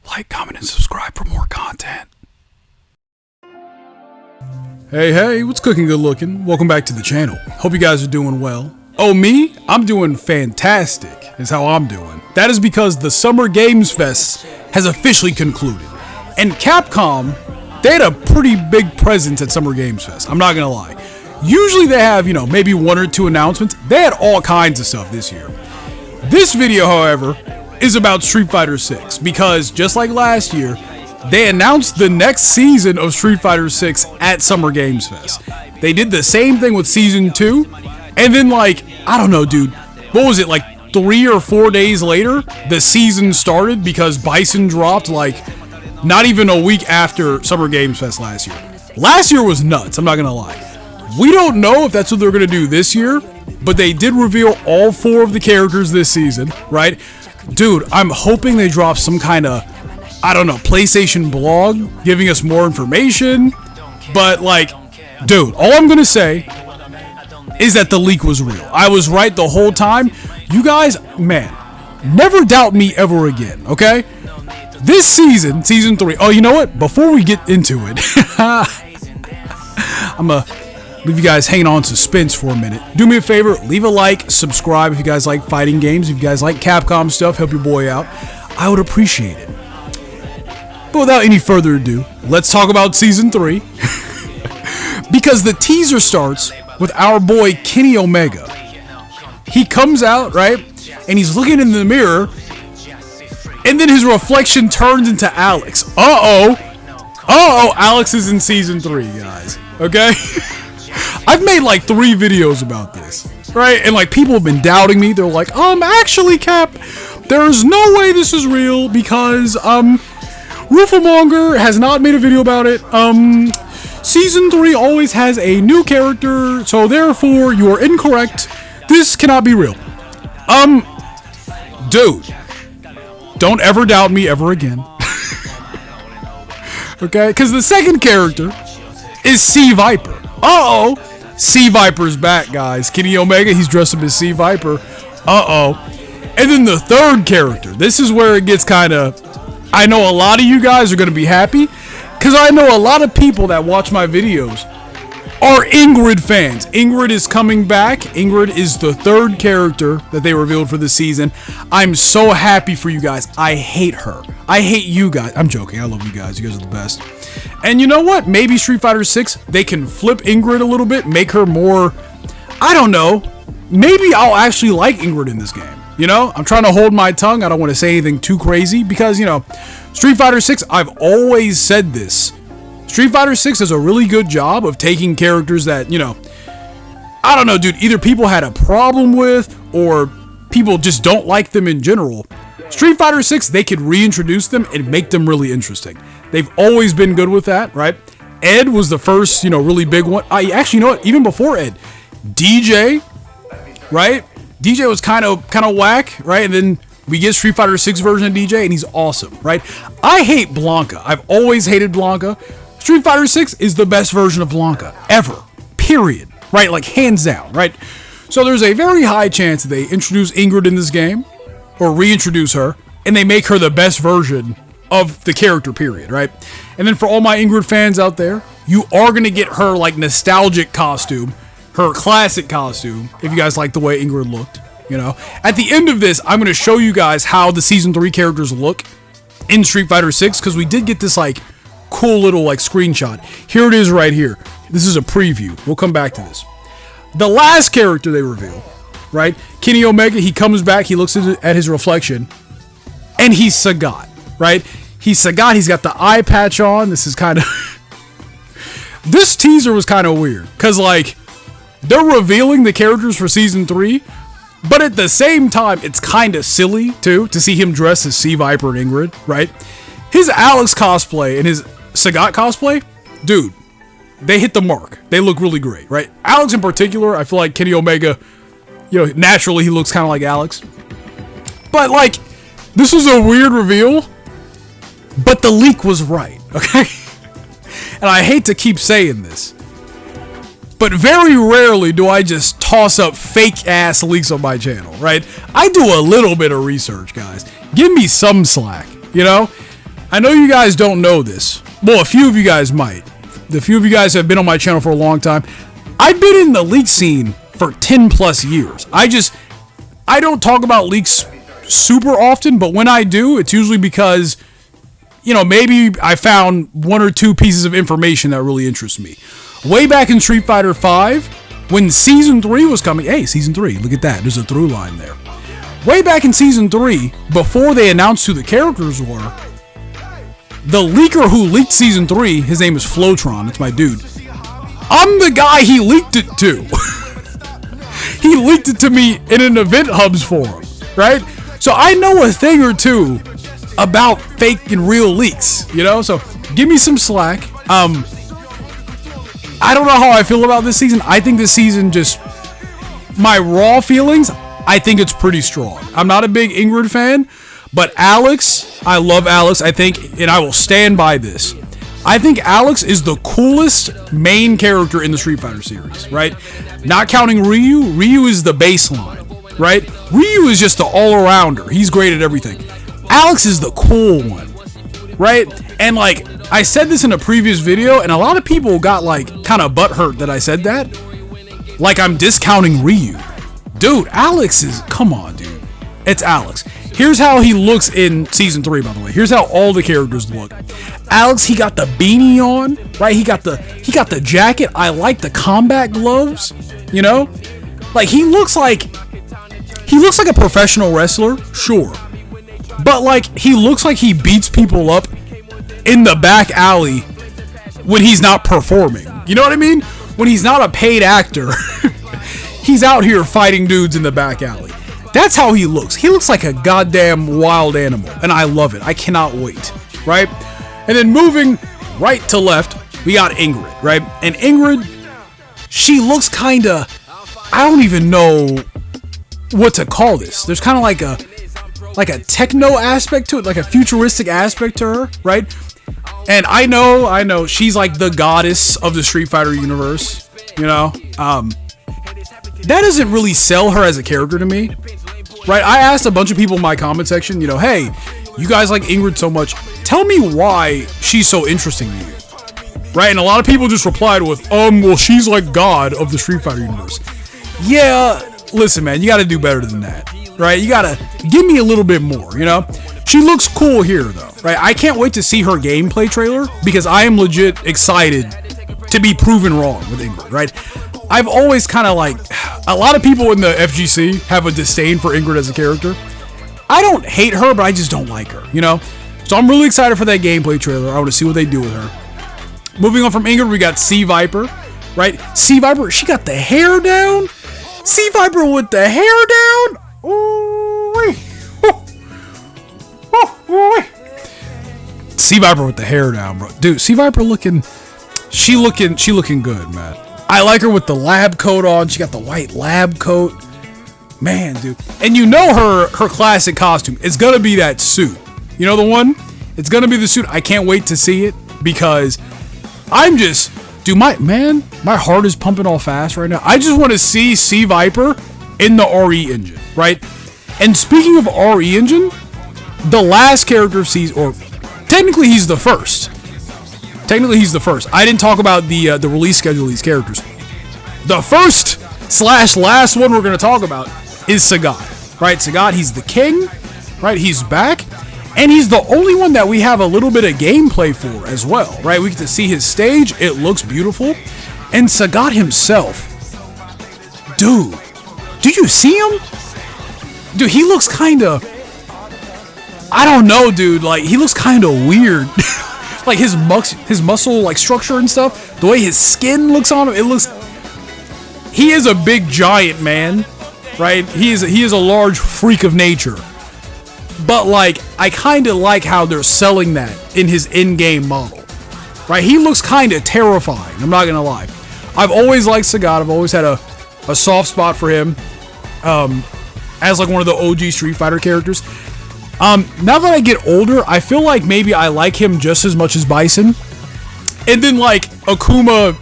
Like, comment, and subscribe for more content. Hey, what's cooking, good looking? Welcome back to the channel. Hope you guys are doing well. Oh, me? I'm doing fantastic, is how I'm doing. That is because the Summer Games Fest has officially concluded. And Capcom, they had a pretty big presence at Summer Games Fest, I'm not gonna lie. Usually they have, maybe one or two announcements. They had all kinds of stuff this year. This video, however, is about Street Fighter 6 because just like last year, they announced the next season of Street Fighter 6 at Summer Games Fest. They did the same thing with Season 2, and then I don't know, dude, what was it, 3 or 4 days later, the season started because Bison dropped not even a week after Summer Games Fest last year. Last year was nuts, I'm not gonna lie. We don't know if that's what they're gonna do this year, but they did reveal all 4 of the characters this season, right? Dude, I'm hoping they drop some kind of, PlayStation blog giving us more information. But dude, all I'm gonna say is that the leak was real. I was right the whole time. You guys, man, never doubt me ever again, okay? This season, Season 3, oh, you know what? Before we get into it, I'm gonna leave you guys hanging on suspense for a minute. Do me a favor, leave a like, subscribe if you guys like fighting games, if you guys like Capcom stuff, help your boy out. I would appreciate it. But without any further ado, let's talk about Season 3. Because the teaser starts with our boy Kenny Omega. He comes out, right? And he's looking in the mirror. And then his reflection turns into Alex. Alex is in Season 3, guys. Okay? I've made 3 videos about this, right? And people have been doubting me. They're like, actually, Cap, there's no way this is real because, Rufamonger has not made a video about it. Season 3 always has a new character, so therefore you are incorrect. This cannot be real. Dude, don't ever doubt me ever again. Okay? Because the second character is Sea Viper. Sea Viper's back, guys. Kenny Omega, he's dressed up as Sea Viper. And then the third character. This is where it gets kind of... I know a lot of you guys are going to be happy, because I know a lot of people that watch my videos are Ingrid fans. Ingrid is coming back. Ingrid is the third character that they revealed for this season. I'm so happy for you guys. I hate her. I hate you guys. I'm joking. I love you guys. You guys are the best. And you know what? Maybe Street Fighter 6, they can flip Ingrid a little bit, make her more, I don't know. Maybe I'll actually like Ingrid in this game. I'm trying to hold my tongue. I don't want to say anything too crazy because, Street Fighter 6, I've always said this. Street Fighter 6 does a really good job of taking characters that, I don't know, dude, either people had a problem with or people just don't like them in general. Street Fighter 6, they could reintroduce them and make them really interesting. They've always been good with that, right? Ed was the first, really big one. Actually, you know what? Even before Ed, DJ, right? DJ was kind of whack, right? And then we get Street Fighter 6 version of DJ, and he's awesome, right? I hate Blanca. I've always hated Blanca. Street Fighter 6 is the best version of Blanca ever, period, right? Hands down, right? So there's a very high chance that they introduce Ingrid in this game, or reintroduce her, and they make her the best version of the character, period, right? And then for all my Ingrid fans out there, you are going to get her, nostalgic costume, her classic costume, if you guys like the way Ingrid looked, At the end of this, I'm going to show you guys how the Season 3 characters look in Street Fighter 6, because we did get this, cool little, screenshot. Here it is right here. This is a preview. We'll come back to this. The last character they reveal, right? Kenny Omega, he comes back, he looks at his reflection, and he's Sagat, right? He's Sagat, he's got the eye patch on. This is kind of... This teaser was kind of weird, because, they're revealing the characters for Season 3, but at the same time, it's kind of silly, too, to see him dressed as Sea Viper and Ingrid, right? His Alex cosplay and his Sagat cosplay, dude, they hit the mark. They look really great, right? Alex in particular, I feel like Kenny Omega, naturally he looks kind of like Alex. But, this was a weird reveal, but the leak was right, okay? And I hate to keep saying this, but very rarely do I just toss up fake ass leaks on my channel, right? I do a little bit of research, guys. Give me some slack, I know you guys don't know this. Well, a few of you guys might. The few of you guys have been on my channel for a long time. I've been in the leak scene for 10 plus years. I don't talk about leaks super often, but when I do, it's usually because, you know, maybe I found one or two pieces of information that really interests me. Way back in Street Fighter V, when Season 3 was coming, hey, Season 3, look at that, there's a through line there. Way back in Season 3, before they announced who the characters were, the leaker who leaked Season 3, his name is Flowtron, it's my dude. I'm the guy he leaked it to. He leaked it to me in an Event Hubs forum, right? So I know a thing or two about fake and real leaks, you know? So give me some slack. I don't know how I feel about this season. I think this season just, my raw feelings, I think it's pretty strong. I'm not a big Ingrid fan, but Alex, I love Alex. I think, and I will stand by this, I think Alex is the coolest main character in the Street Fighter series, right? Not counting Ryu. Ryu is the baseline, right? Ryu is just the all-arounder. He's great at everything. Alex is the cool one, right? And like, I said this in a previous video, and a lot of people got like kind of butthurt that I said that. Like I'm discounting Ryu. Dude, Alex is, come on, dude. It's Alex. Here's how he looks in Season 3, by the way. Here's how all the characters look. Alex, he got the beanie on, right? He got the jacket. I like the combat gloves, you know? Like he looks like a professional wrestler, sure. But like he looks like he beats people up in the back alley when he's not performing. You know what I mean? When he's not a paid actor, he's out here fighting dudes in the back alley. That's how he looks. He looks like a goddamn wild animal, and I love it. I cannot wait, right? And then moving right to left, we got Ingrid, right? And Ingrid, she looks kind of, I don't even know what to call this. There's kind of like a techno aspect to it, like a futuristic aspect to her, right? And I know, she's like the goddess of the Street Fighter universe, you know? That doesn't really sell her as a character to me, right? I asked a bunch of people in my comment section, you know, hey, you guys like Ingrid so much, tell me why she's so interesting to you, right? And a lot of people just replied with, well, she's like God of the Street Fighter universe. Yeah, listen, man, you gotta do better than that, right? You gotta give me a little bit more, you know? She looks cool here, though, right? I can't wait to see her gameplay trailer because I am legit excited to be proven wrong with Ingrid, right? I've always kind of like, a lot of people in the FGC have a disdain for Ingrid as a character. I don't hate her, but I just don't like her, you know? So I'm really excited for that gameplay trailer. I want to see what they do with her. Moving on from Ingrid, we got Sea Viper, right? Sea Viper, she got the hair down. Sea Viper with the hair down. Ooh-wee. Sea Viper with the hair down, bro. Dude, Sea Viper she looking good, man. I like her with the lab coat on. She got the white lab coat. Man, dude. And you know her classic costume. It's gonna be that suit. You know the one? It's gonna be the suit. I can't wait to see it because I'm just, dude, my heart is pumping all fast right now. I just want to see Sea Viper in the RE engine, right? And speaking of RE engine, the last character of Seas, or technically he's the first. I didn't talk about the release schedule of these characters. The first / last one we're going to talk about is Sagat, right? Sagat, he's the king, right? He's back, and he's the only one that we have a little bit of gameplay for as well, right? We get to see his stage. It looks beautiful. And Sagat himself, dude, do you see him? Dude, he looks kind of, I don't know, dude, like, he looks kind of weird. Like his muscle like structure and stuff, the way his skin looks on him, he is a big giant man, right? He is a large freak of nature. But like, I kind of like how they're selling that in his in-game model, right? He looks kind of terrifying, I'm not gonna lie. I've always liked Sagat. I've always had a soft spot for him as like one of the OG Street Fighter characters. Now that I get older, I feel like maybe I like him just as much as Bison. And then like Akuma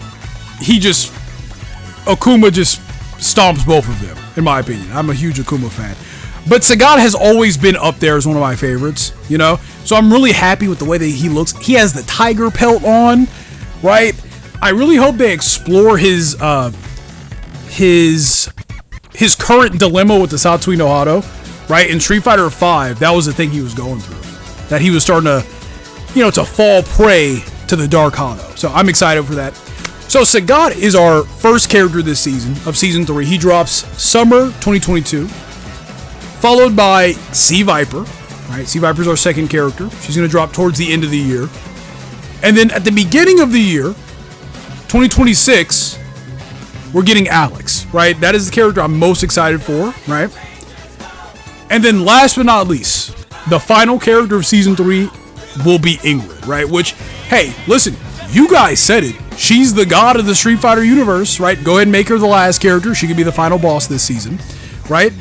just stomps both of them, in my opinion. I'm a huge Akuma fan. But Sagat has always been up there as one of my favorites, you know? So I'm really happy with the way that he looks. He has the tiger pelt on, right? I really hope they explore his current dilemma with the Satsui no Hado, right? In Street Fighter V, that was the thing he was going through. That he was starting to, you know, to fall prey to the Dark Hado. So I'm excited for that. So Sagat is our first character this season, of Season 3. He drops Summer 2022, followed by Sea Viper. Right? Sea Viper's our second character. She's going to drop towards the end of the year. And then at the beginning of the year, 2026, we're getting Alex, right? That is the character I'm most excited for, right? And then last but not least, the final character of Season 3 will be Ingrid, right? Which, hey, listen, you guys said it. She's the god of the Street Fighter universe, right? Go ahead and make her the last character. She could be the final boss this season, right?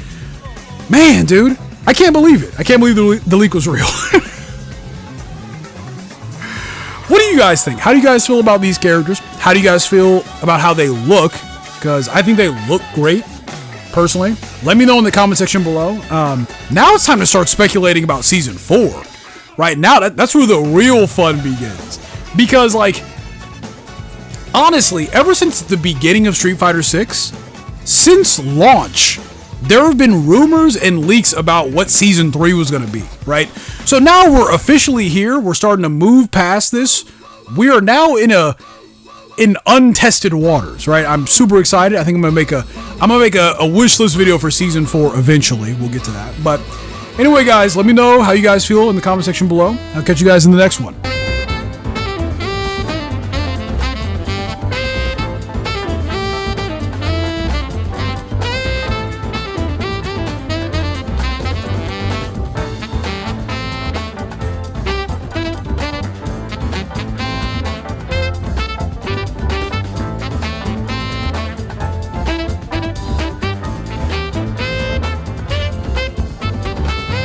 Man, dude, I can't believe it. I can't believe the leak was real. What do you guys think? How do you guys feel about these characters? How do you guys feel about how they look? Because I think they look great, personally. Let me know in the comment section below. Now it's time to start speculating about Season 4. Right now, that's where the real fun begins. Because, like, honestly, ever since the beginning of Street Fighter 6, since launch, there have been rumors and leaks about what Season 3 was going to be, right? So now we're officially here. We're starting to move past this. We are now in untested waters, right? I'm super excited. I think I'm gonna make a wish list video for Season 4 eventually. We'll get to that. But anyway, guys, let me know how you guys feel in the comment section below. I'll catch you guys in the next one.